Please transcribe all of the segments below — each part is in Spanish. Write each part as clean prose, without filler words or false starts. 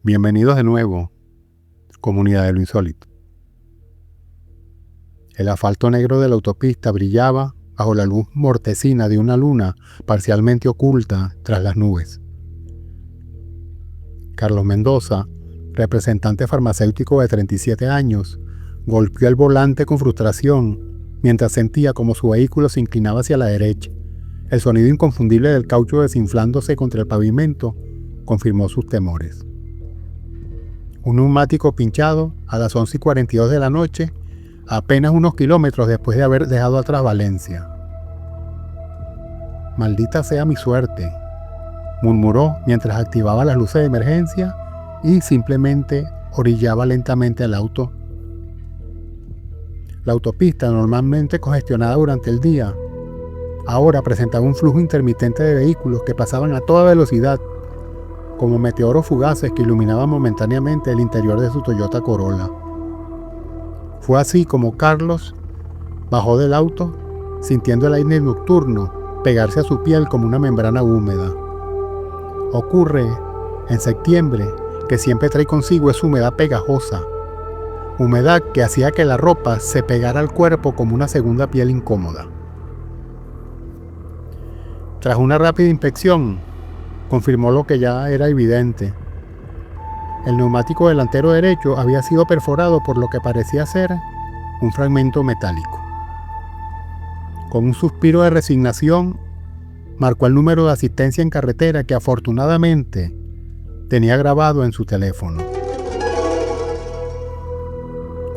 Bienvenidos de nuevo, comunidad de lo insólito. El asfalto negro de la autopista brillaba bajo la luz mortecina de una luna parcialmente oculta tras las nubes. Carlos Mendoza, representante farmacéutico de 37 años, golpeó el volante con frustración mientras sentía como su vehículo se inclinaba hacia la derecha. El sonido inconfundible del caucho desinflándose contra el pavimento confirmó sus temores. Un neumático pinchado a las 11:42 de la noche, apenas unos kilómetros después de haber dejado atrás Valencia. «Maldita sea mi suerte», murmuró mientras activaba las luces de emergencia y simplemente orillaba lentamente el auto. La autopista, normalmente congestionada durante el día, ahora presentaba un flujo intermitente de vehículos que pasaban a toda velocidad, como meteoros fugaces que iluminaban momentáneamente el interior de su Toyota Corolla. Fue así como Carlos bajó del auto, sintiendo el aire nocturno pegarse a su piel como una membrana húmeda. Ocurre en septiembre que siempre trae consigo esa humedad pegajosa, humedad que hacía que la ropa se pegara al cuerpo como una segunda piel incómoda. Tras una rápida inspección, confirmó lo que ya era evidente. El neumático delantero derecho había sido perforado por lo que parecía ser un fragmento metálico. Con un suspiro de resignación, marcó el número de asistencia en carretera que afortunadamente tenía grabado en su teléfono.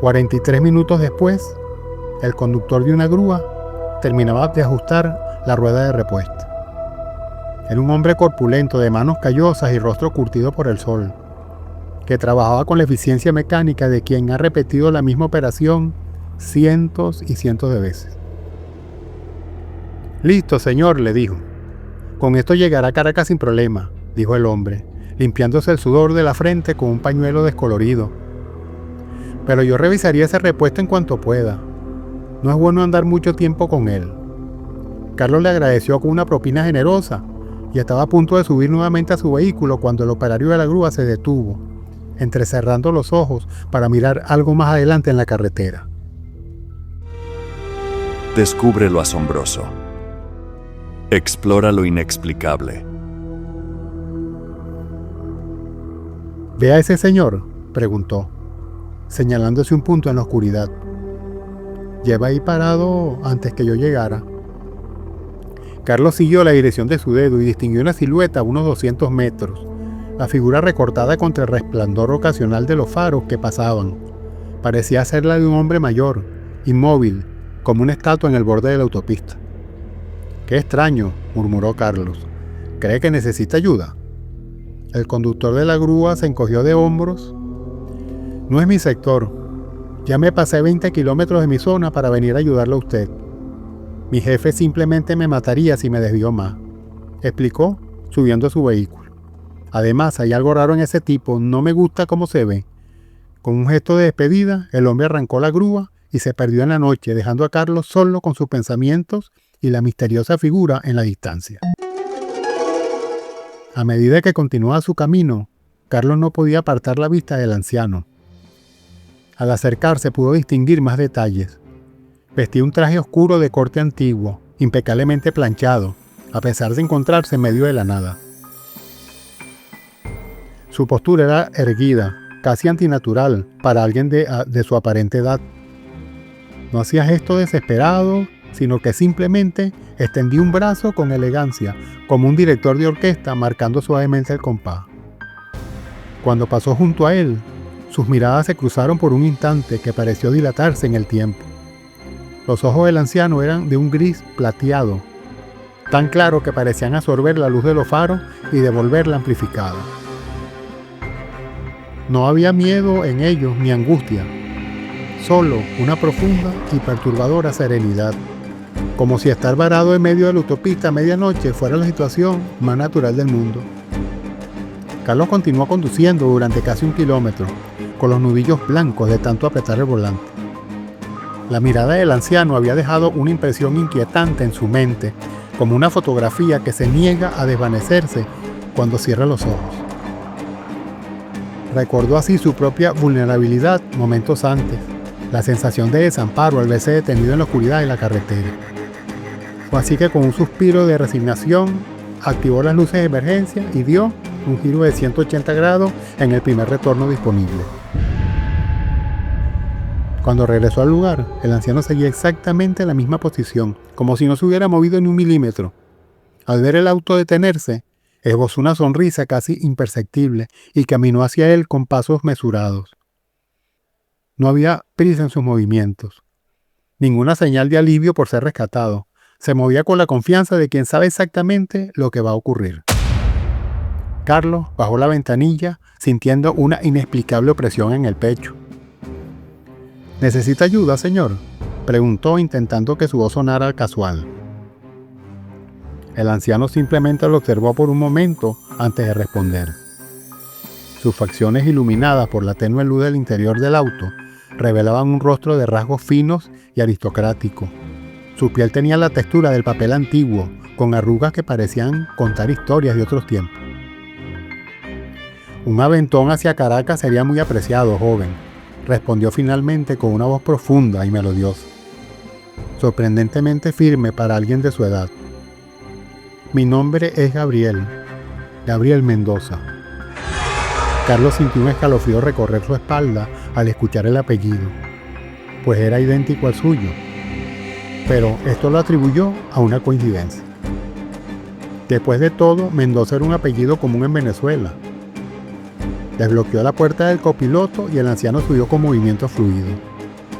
43 minutos después, el conductor de una grúa terminaba de ajustar la rueda de repuesto. Era un hombre corpulento, de manos callosas y rostro curtido por el sol, que trabajaba con la eficiencia mecánica de quien ha repetido la misma operación cientos y cientos de veces. «Listo, señor», le dijo. «Con esto llegará a Caracas sin problema», dijo el hombre, limpiándose el sudor de la frente con un pañuelo descolorido. «Pero yo revisaría ese repuesto en cuanto pueda. No es bueno andar mucho tiempo con él». Carlos le agradeció con una propina generosa y estaba a punto de subir nuevamente a su vehículo cuando el operario de la grúa se detuvo, entrecerrando los ojos para mirar algo más adelante en la carretera. Descubre lo asombroso. Explora lo inexplicable. «¿Ve a ese señor?», preguntó, señalándose un punto en la oscuridad. «Lleva ahí parado antes que yo llegara». Carlos siguió la dirección de su dedo y distinguió una silueta a unos 200 metros, la figura recortada contra el resplandor ocasional de los faros que pasaban. Parecía ser la de un hombre mayor, inmóvil, como una estatua en el borde de la autopista. «Qué extraño», murmuró Carlos. «¿Cree que necesita ayuda?». El conductor de la grúa se encogió de hombros. «No es mi sector. Ya me pasé 20 kilómetros de mi zona para venir a ayudarle a usted. Mi jefe simplemente me mataría si me desvió más», explicó, subiendo a su vehículo. «Además, hay algo raro en ese tipo, no me gusta cómo se ve». Con un gesto de despedida, el hombre arrancó la grúa y se perdió en la noche, dejando a Carlos solo con sus pensamientos y la misteriosa figura en la distancia. A medida que continuaba su camino, Carlos no podía apartar la vista del anciano. Al acercarse pudo distinguir más detalles. Vestía un traje oscuro de corte antiguo, impecablemente planchado, a pesar de encontrarse en medio de la nada. Su postura era erguida, casi antinatural para alguien de su aparente edad. No hacía gesto desesperado, sino que simplemente extendía un brazo con elegancia, como un director de orquesta marcando suavemente el compás. Cuando pasó junto a él, sus miradas se cruzaron por un instante que pareció dilatarse en el tiempo. Los ojos del anciano eran de un gris plateado, tan claro que parecían absorber la luz de los faros y devolverla amplificada. No había miedo en ellos ni angustia, solo una profunda y perturbadora serenidad, como si estar varado en medio de la autopista a medianoche fuera la situación más natural del mundo. Carlos continuó conduciendo durante casi 1 kilómetro, con los nudillos blancos de tanto apretar el volante. La mirada del anciano había dejado una impresión inquietante en su mente, como una fotografía que se niega a desvanecerse cuando cierra los ojos. Recordó así su propia vulnerabilidad momentos antes, la sensación de desamparo al verse detenido en la oscuridad de la carretera. Fue así que con un suspiro de resignación, activó las luces de emergencia y dio un giro de 180 grados en el primer retorno disponible. Cuando regresó al lugar, el anciano seguía exactamente en la misma posición, como si no se hubiera movido ni un milímetro. Al ver el auto detenerse, esbozó una sonrisa casi imperceptible y caminó hacia él con pasos mesurados. No había prisa en sus movimientos, ninguna señal de alivio por ser rescatado. Se movía con la confianza de quien sabe exactamente lo que va a ocurrir. Carlos bajó la ventanilla, sintiendo una inexplicable opresión en el pecho. ¿Necesita ayuda, señor?, preguntó, intentando que su voz sonara casual. El anciano simplemente lo observó por un momento antes de responder. Sus facciones, iluminadas por la tenue luz del interior del auto, revelaban un rostro de rasgos finos y aristocrático. Su piel tenía la textura del papel antiguo, con arrugas que parecían contar historias de otros tiempos. Un aventón hacia Caracas sería muy apreciado, joven, respondió finalmente con una voz profunda y melodiosa, sorprendentemente firme para alguien de su edad. Mi nombre es Gabriel Mendoza. Carlos sintió un escalofrío recorrer su espalda al escuchar el apellido, pues era idéntico al suyo, pero esto lo atribuyó a una coincidencia. Después de todo, Mendoza era un apellido común en Venezuela. Desbloqueó la puerta del copiloto y el anciano subió con movimiento fluido,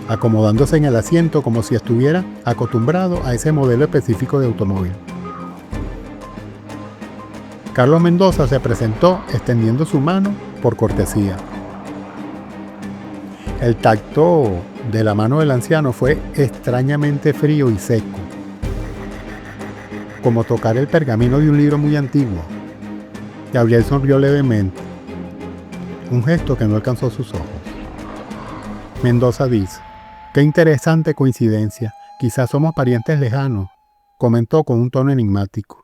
acomodándose en el asiento como si estuviera acostumbrado a ese modelo específico de automóvil. Carlos Mendoza se presentó extendiendo su mano por cortesía. El tacto de la mano del anciano fue extrañamente frío y seco, como tocar el pergamino de un libro muy antiguo. Gabriel sonrió levemente, un gesto que no alcanzó sus ojos. Mendoza dice: «Qué interesante coincidencia, quizás somos parientes lejanos», comentó con un tono enigmático.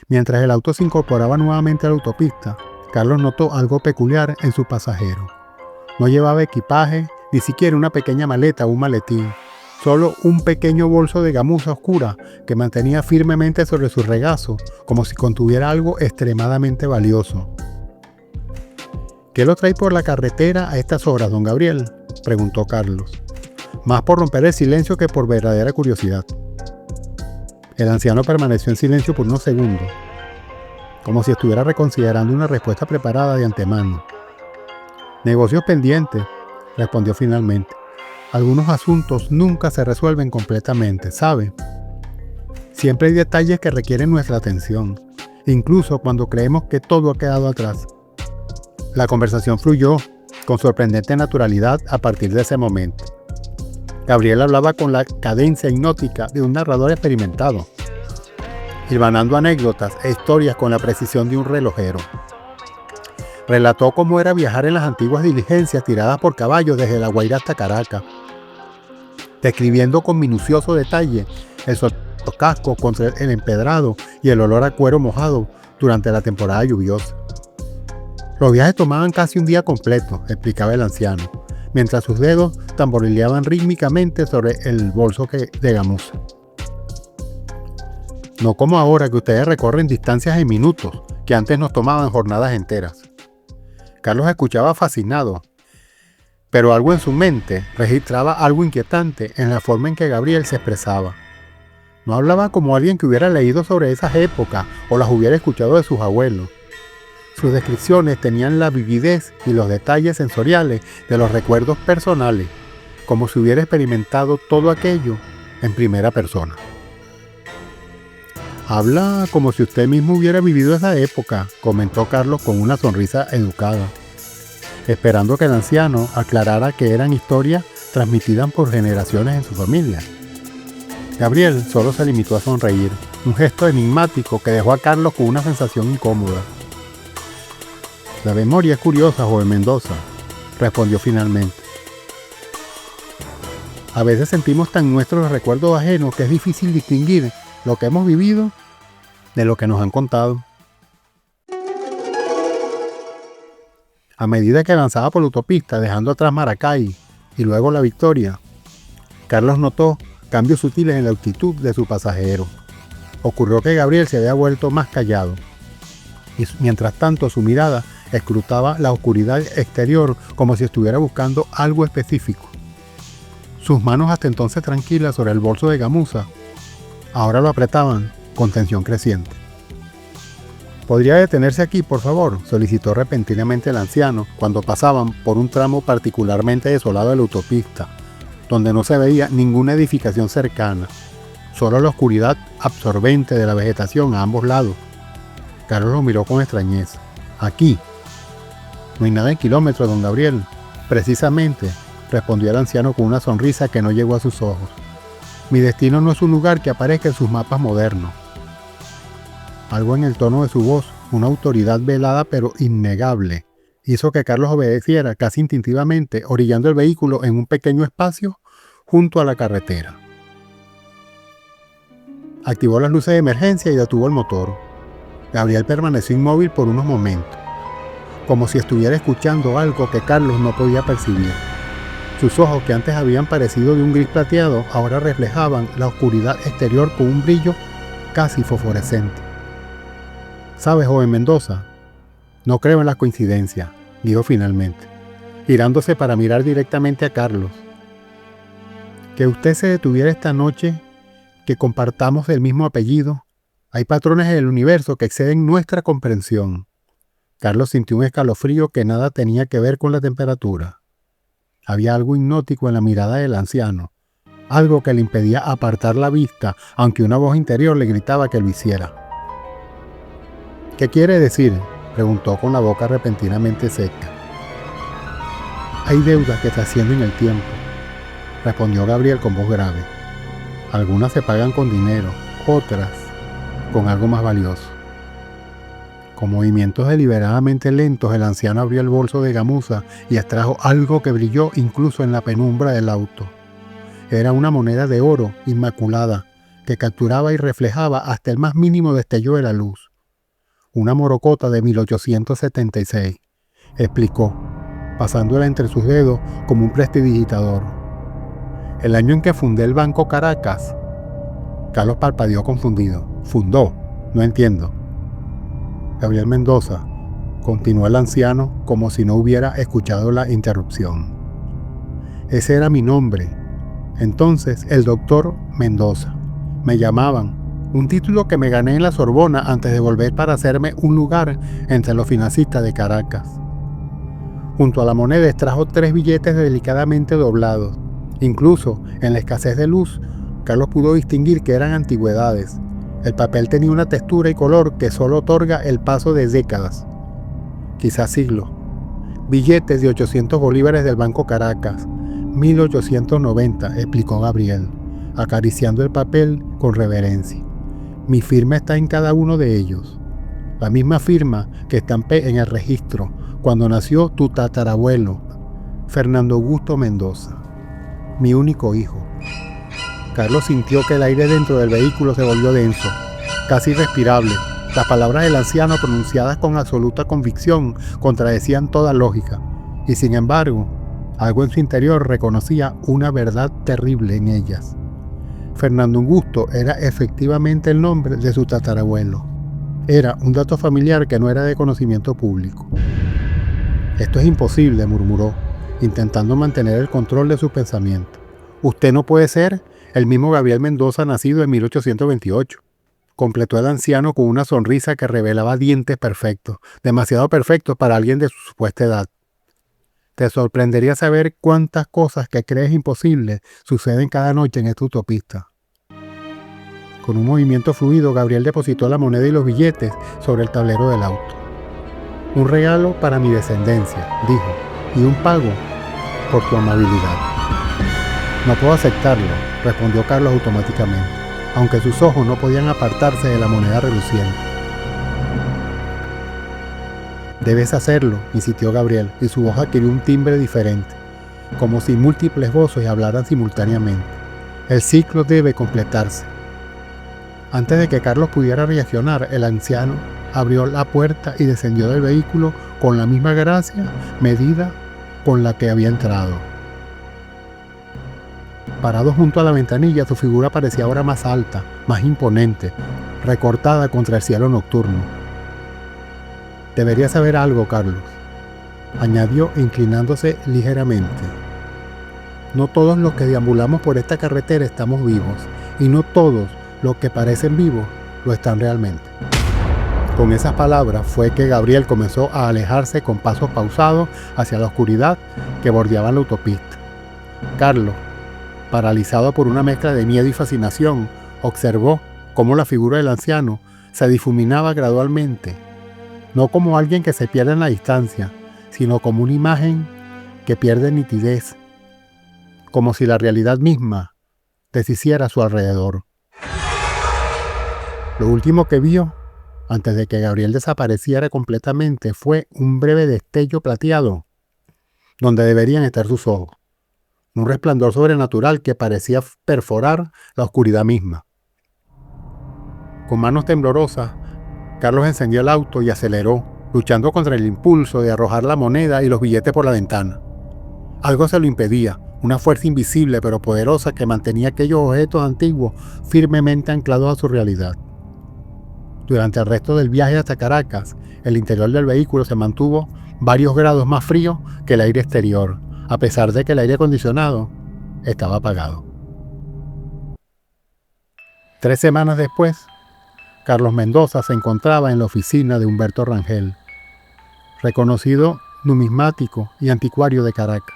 Mientras el auto se incorporaba nuevamente a la autopista, Carlos notó algo peculiar en su pasajero. No llevaba equipaje, ni siquiera una pequeña maleta o un maletín, solo un pequeño bolso de gamuza oscura que mantenía firmemente sobre su regazo, como si contuviera algo extremadamente valioso. «¿Qué lo trae por la carretera a estas horas, don Gabriel?», preguntó Carlos, más por romper el silencio que por verdadera curiosidad. El anciano permaneció en silencio por unos segundos, como si estuviera reconsiderando una respuesta preparada de antemano. «Negocios pendientes», respondió finalmente. «Algunos asuntos nunca se resuelven completamente, ¿sabe? Siempre hay detalles que requieren nuestra atención, incluso cuando creemos que todo ha quedado atrás». La conversación fluyó con sorprendente naturalidad a partir de ese momento. Gabriel hablaba con la cadencia hipnótica de un narrador experimentado, hilvanando anécdotas e historias con la precisión de un relojero. Relató cómo era viajar en las antiguas diligencias tiradas por caballos desde La Guaira hasta Caracas, describiendo con minucioso detalle el sol de los cascos contra el empedrado y el olor a cuero mojado durante la temporada lluviosa. Los viajes tomaban casi un día completo, explicaba el anciano, mientras sus dedos tamborileaban rítmicamente sobre el bolso de gamuza. No como ahora que ustedes recorren distancias en minutos, que antes nos tomaban jornadas enteras. Carlos escuchaba fascinado, pero algo en su mente registraba algo inquietante en la forma en que Gabriel se expresaba. No hablaba como alguien que hubiera leído sobre esas épocas o las hubiera escuchado de sus abuelos. Sus descripciones tenían la vividez y los detalles sensoriales de los recuerdos personales, como si hubiera experimentado todo aquello en primera persona. «Habla como si usted mismo hubiera vivido esa época», comentó Carlos con una sonrisa educada, esperando que el anciano aclarara que eran historias transmitidas por generaciones en su familia. Gabriel solo se limitó a sonreír, un gesto enigmático que dejó a Carlos con una sensación incómoda. «La memoria es curiosa, joven Mendoza», respondió finalmente. «A veces sentimos tan nuestros recuerdos ajenos que es difícil distinguir lo que hemos vivido de lo que nos han contado». A medida que avanzaba por la autopista, dejando atrás Maracay y luego La Victoria, Carlos notó cambios sutiles en la actitud de su pasajero. Ocurrió que Gabriel se había vuelto más callado, y mientras tanto su mirada escrutaba la oscuridad exterior como si estuviera buscando algo específico. Sus manos hasta entonces tranquilas sobre el bolso de gamuza, ahora lo apretaban con tensión creciente. ¿Podría detenerse aquí, por favor?, solicitó repentinamente el anciano cuando pasaban por un tramo particularmente desolado de la autopista, donde no se veía ninguna edificación cercana, solo la oscuridad absorbente de la vegetación a ambos lados. Carlos lo miró con extrañeza. «Aquí. No hay nada en kilómetros, don Gabriel». «Precisamente», respondió el anciano con una sonrisa que no llegó a sus ojos. «Mi destino no es un lugar que aparezca en sus mapas modernos». Algo en el tono de su voz, una autoridad velada pero innegable, hizo que Carlos obedeciera casi instintivamente, orillando el vehículo en un pequeño espacio junto a la carretera. Activó las luces de emergencia y detuvo el motor. Gabriel permaneció inmóvil por unos momentos, como si estuviera escuchando algo que Carlos no podía percibir. Sus ojos, que antes habían parecido de un gris plateado, ahora reflejaban la oscuridad exterior con un brillo casi fosforescente. «¿Sabe, joven Mendoza? No creo en las coincidencias», dijo finalmente, girándose para mirar directamente a Carlos. «Que usted se detuviera esta noche, que compartamos el mismo apellido. Hay patrones en el universo que exceden nuestra comprensión». Carlos sintió un escalofrío que nada tenía que ver con la temperatura. Había algo hipnótico en la mirada del anciano, algo que le impedía apartar la vista, aunque una voz interior le gritaba que lo hiciera. «¿Qué quiere decir?», preguntó con la boca repentinamente seca. «Hay deudas que trascienden el tiempo», respondió Gabriel con voz grave. «Algunas se pagan con dinero, otras con algo más valioso». Con movimientos deliberadamente lentos, el anciano abrió el bolso de gamuza y extrajo algo que brilló incluso en la penumbra del auto. Era una moneda de oro inmaculada que capturaba y reflejaba hasta el más mínimo destello de la luz. «Una morocota de 1876», explicó, pasándola entre sus dedos como un prestidigitador. «El año en que fundé el Banco Caracas». Carlos parpadeó confundido. «¿Fundó? No entiendo». «Gabriel Mendoza», continuó el anciano como si no hubiera escuchado la interrupción. «Ese era mi nombre. Entonces, el doctor Mendoza. Me llamaban. Un título que me gané en la Sorbona antes de volver para hacerme un lugar entre los financistas de Caracas». Junto a la moneda extrajo 3 billetes delicadamente doblados. Incluso en la escasez de luz, Carlos pudo distinguir que eran antigüedades. El papel tenía una textura y color que solo otorga el paso de décadas, quizás siglos. «Billetes de 800 bolívares del Banco Caracas, 1890», explicó Gabriel, acariciando el papel con reverencia. «Mi firma está en cada uno de ellos. La misma firma que estampé en el registro cuando nació tu tatarabuelo, Fernando Augusto Mendoza, mi único hijo». Carlos sintió que el aire dentro del vehículo se volvió denso, casi irrespirable. Las palabras del anciano, pronunciadas con absoluta convicción, contradecían toda lógica, y sin embargo, algo en su interior reconocía una verdad terrible en ellas. Fernando Augusto era efectivamente el nombre de su tatarabuelo. Era un dato familiar que no era de conocimiento público. «Esto es imposible», murmuró, intentando mantener el control de sus pensamientos. «Usted no puede ser el mismo Gabriel Mendoza nacido en 1828», completó el anciano con una sonrisa que revelaba dientes perfectos, demasiado perfectos para alguien de su supuesta edad. «Te sorprendería saber cuántas cosas que crees imposibles suceden cada noche en esta autopista». Con un movimiento fluido, Gabriel depositó la moneda y los billetes sobre el tablero del auto. «Un regalo para mi descendencia», dijo, «y un pago por tu amabilidad». «No puedo aceptarlo», respondió Carlos automáticamente, aunque sus ojos no podían apartarse de la moneda reluciente. «Debes hacerlo», insistió Gabriel, y su voz adquirió un timbre diferente, como si múltiples voces hablaran simultáneamente. «El ciclo debe completarse». Antes de que Carlos pudiera reaccionar, el anciano abrió la puerta y descendió del vehículo con la misma gracia medida con la que había entrado. Parado junto a la ventanilla, su figura parecía ahora más alta, más imponente, recortada contra el cielo nocturno. «Deberías saber algo, Carlos», añadió inclinándose ligeramente. «No todos los que deambulamos por esta carretera estamos vivos, y no todos los que parecen vivos lo están realmente». Con esas palabras fue que Gabriel comenzó a alejarse con pasos pausados hacia la oscuridad que bordeaba la autopista. Carlos, paralizado por una mezcla de miedo y fascinación, observó cómo la figura del anciano se difuminaba gradualmente, no como alguien que se pierde en la distancia, sino como una imagen que pierde nitidez, como si la realidad misma deshiciera a su alrededor. Lo último que vio, antes de que Gabriel desapareciera completamente, fue un breve destello plateado, donde deberían estar sus ojos. Un resplandor sobrenatural que parecía perforar la oscuridad misma. Con manos temblorosas, Carlos encendió el auto y aceleró, luchando contra el impulso de arrojar la moneda y los billetes por la ventana. Algo se lo impedía, una fuerza invisible pero poderosa que mantenía aquellos objetos antiguos firmemente anclados a su realidad. Durante el resto del viaje hasta Caracas, el interior del vehículo se mantuvo varios grados más frío que el aire exterior, a pesar de que el aire acondicionado estaba apagado. 3 semanas después, Carlos Mendoza se encontraba en la oficina de Humberto Rangel, reconocido numismático y anticuario de Caracas.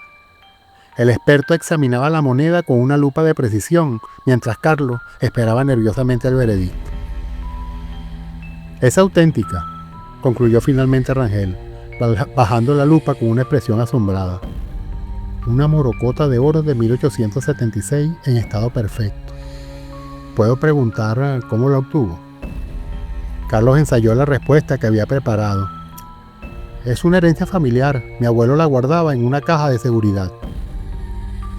El experto examinaba la moneda con una lupa de precisión, mientras Carlos esperaba nerviosamente el veredicto. «Es auténtica», concluyó finalmente Rangel, bajando la lupa con una expresión asombrada. «Una morocota de oro de 1876 en estado perfecto. ¿Puedo preguntar cómo la obtuvo?» Carlos ensayó la respuesta que había preparado. «Es una herencia familiar. Mi abuelo la guardaba en una caja de seguridad».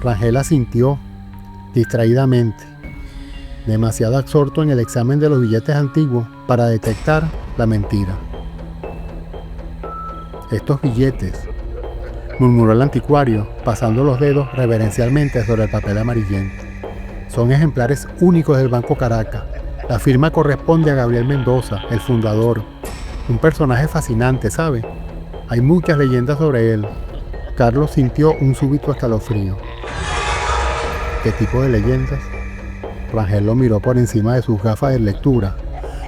Rangel asintió distraídamente, demasiado absorto en el examen de los billetes antiguos para detectar la mentira. «Estos billetes», murmuró el anticuario, pasando los dedos reverencialmente sobre el papel amarillento, «son ejemplares únicos del Banco Caracas. La firma corresponde a Gabriel Mendoza, el fundador. Un personaje fascinante, ¿sabe? Hay muchas leyendas sobre él». Carlos sintió un súbito escalofrío. «¿Qué tipo de leyendas?» Rangel lo miró por encima de sus gafas de lectura,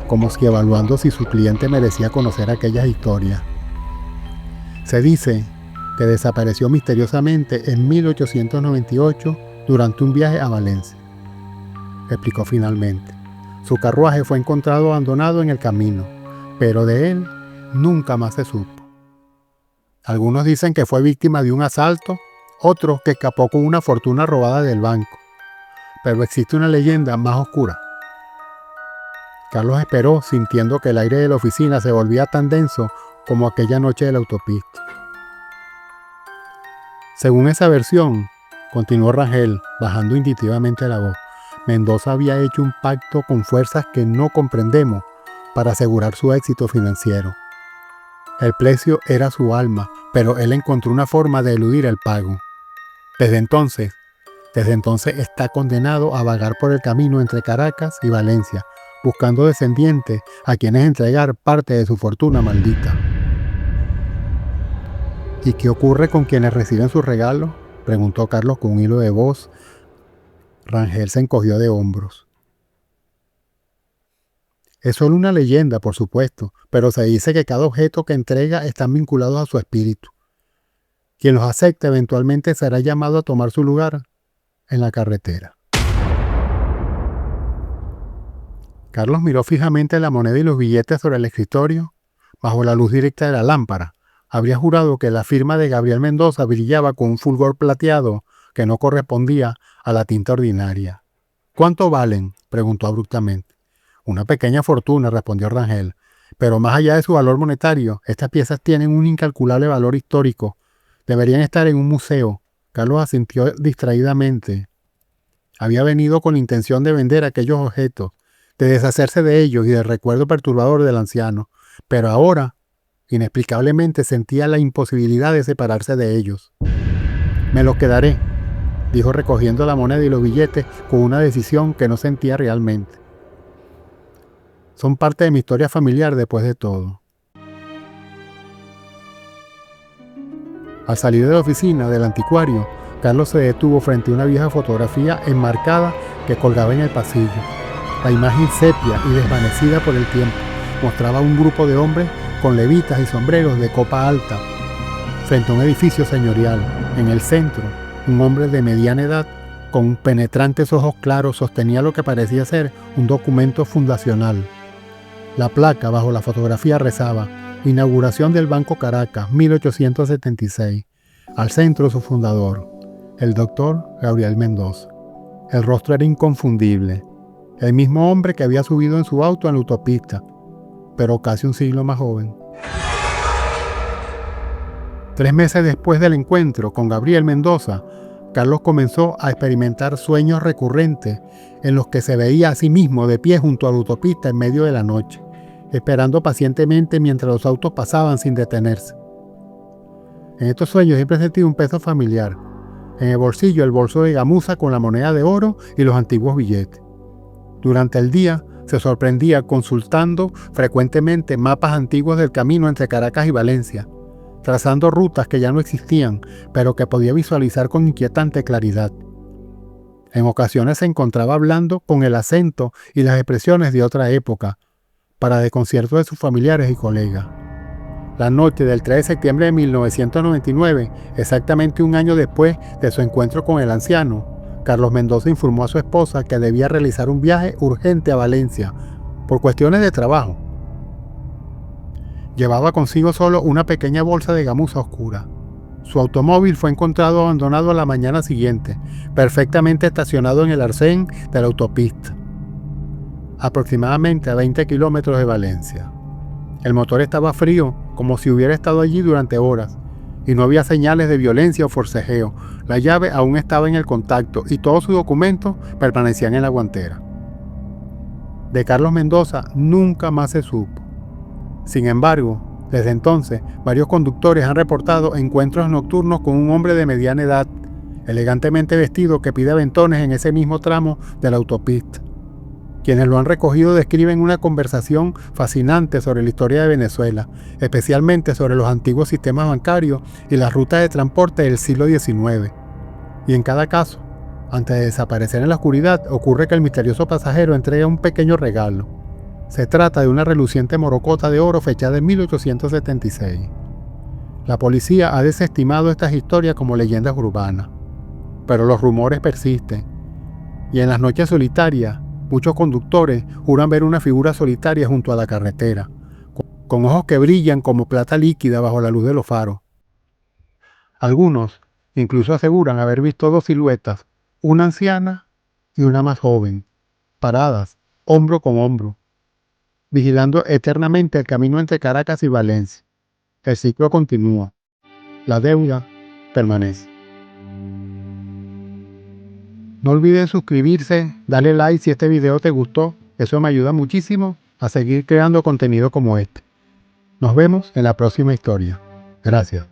como si evaluando si su cliente merecía conocer aquellas historias. «Se dice que desapareció misteriosamente en 1898 durante un viaje a Valencia», explicó finalmente. «Su carruaje fue encontrado abandonado en el camino, pero de él nunca más se supo. Algunos dicen que fue víctima de un asalto, otros que escapó con una fortuna robada del banco. Pero existe una leyenda más oscura». Carlos esperó, sintiendo que el aire de la oficina se volvía tan denso como aquella noche de la autopista. «Según esa versión», continuó Rangel, bajando instintivamente la voz, «Mendoza había hecho un pacto con fuerzas que no comprendemos para asegurar su éxito financiero. El precio era su alma, pero él encontró una forma de eludir el pago. Desde entonces está condenado a vagar por el camino entre Caracas y Valencia, buscando descendientes a quienes entregar parte de su fortuna maldita». «¿Y qué ocurre con quienes reciben sus regalos?», preguntó Carlos con un hilo de voz. Rangel se encogió de hombros. «Es solo una leyenda, por supuesto, pero se dice que cada objeto que entrega están vinculados a su espíritu. Quien los acepte eventualmente será llamado a tomar su lugar en la carretera». Carlos miró fijamente la moneda y los billetes sobre el escritorio, bajo la luz directa de la lámpara. Habría jurado que la firma de Gabriel Mendoza brillaba con un fulgor plateado que no correspondía a la tinta ordinaria. «¿Cuánto valen?», preguntó abruptamente. «Una pequeña fortuna», respondió Rangel, «pero más allá de su valor monetario, estas piezas tienen un incalculable valor histórico. Deberían estar en un museo». Carlos asintió distraídamente. Había venido con la intención de vender aquellos objetos, de deshacerse de ellos y del recuerdo perturbador del anciano, pero ahora, inexplicablemente, sentía la imposibilidad de separarse de ellos. «Me los quedaré», dijo recogiendo la moneda y los billetes con una decisión que no sentía realmente. Son parte de mi historia familiar después de todo. Al salir de la oficina del anticuario, Carlos se detuvo frente a una vieja fotografía enmarcada que colgaba en el pasillo. La imagen sepia y desvanecida por el tiempo mostraba un grupo de hombres con levitas y sombreros de copa alta frente a un edificio señorial. En el centro, un hombre de mediana edad con penetrantes ojos claros sostenía lo que parecía ser un documento fundacional. La placa bajo la fotografía rezaba: Inauguración del Banco Caracas, 1876. Al centro su fundador, el doctor Gabriel Mendoza. El rostro era inconfundible. El mismo hombre que había subido en su auto en la autopista, pero casi un siglo más joven. 3 meses después del encuentro con Gabriel Mendoza, Carlos comenzó a experimentar sueños recurrentes en los que se veía a sí mismo de pie junto a la autopista en medio de la noche, esperando pacientemente mientras los autos pasaban sin detenerse. En estos sueños siempre sentí un peso familiar. En el bolsillo, el bolso de gamuza con la moneda de oro y los antiguos billetes. Durante el día, se sorprendía consultando frecuentemente mapas antiguos del camino entre Caracas y Valencia, trazando rutas que ya no existían, pero que podía visualizar con inquietante claridad. En ocasiones se encontraba hablando con el acento y las expresiones de otra época, para desconcierto de sus familiares y colegas. La noche del 3 de septiembre de 1999, exactamente un año después de su encuentro con el anciano, Carlos Mendoza informó a su esposa que debía realizar un viaje urgente a Valencia por cuestiones de trabajo. Llevaba consigo solo una pequeña bolsa de gamuza oscura. Su automóvil fue encontrado abandonado a la mañana siguiente, perfectamente estacionado en el arcén de la autopista, aproximadamente a 20 kilómetros de Valencia. El motor estaba frío, como si hubiera estado allí durante horas, y no había señales de violencia o forcejeo. La llave aún estaba en el contacto y todos sus documentos permanecían en la guantera. De Carlos Mendoza nunca más se supo. Sin embargo, desde entonces, varios conductores han reportado encuentros nocturnos con un hombre de mediana edad, elegantemente vestido, que pide aventones en ese mismo tramo de la autopista. Quienes lo han recogido describen una conversación fascinante sobre la historia de Venezuela, especialmente sobre los antiguos sistemas bancarios y las rutas de transporte del siglo XIX. Y en cada caso, antes de desaparecer en la oscuridad, ocurre que el misterioso pasajero entrega un pequeño regalo. Se trata de una reluciente morocota de oro fechada en 1876. La policía ha desestimado estas historias como leyendas urbanas, pero los rumores persisten, y en las noches solitarias, muchos conductores juran ver una figura solitaria junto a la carretera, con ojos que brillan como plata líquida bajo la luz de los faros. Algunos incluso aseguran haber visto 2 siluetas, una anciana y una más joven, paradas, hombro con hombro, vigilando eternamente el camino entre Caracas y Valencia. El ciclo continúa. La deuda permanece. No olviden suscribirse, darle like si este video te gustó, eso me ayuda muchísimo a seguir creando contenido como este. Nos vemos en la próxima historia. Gracias.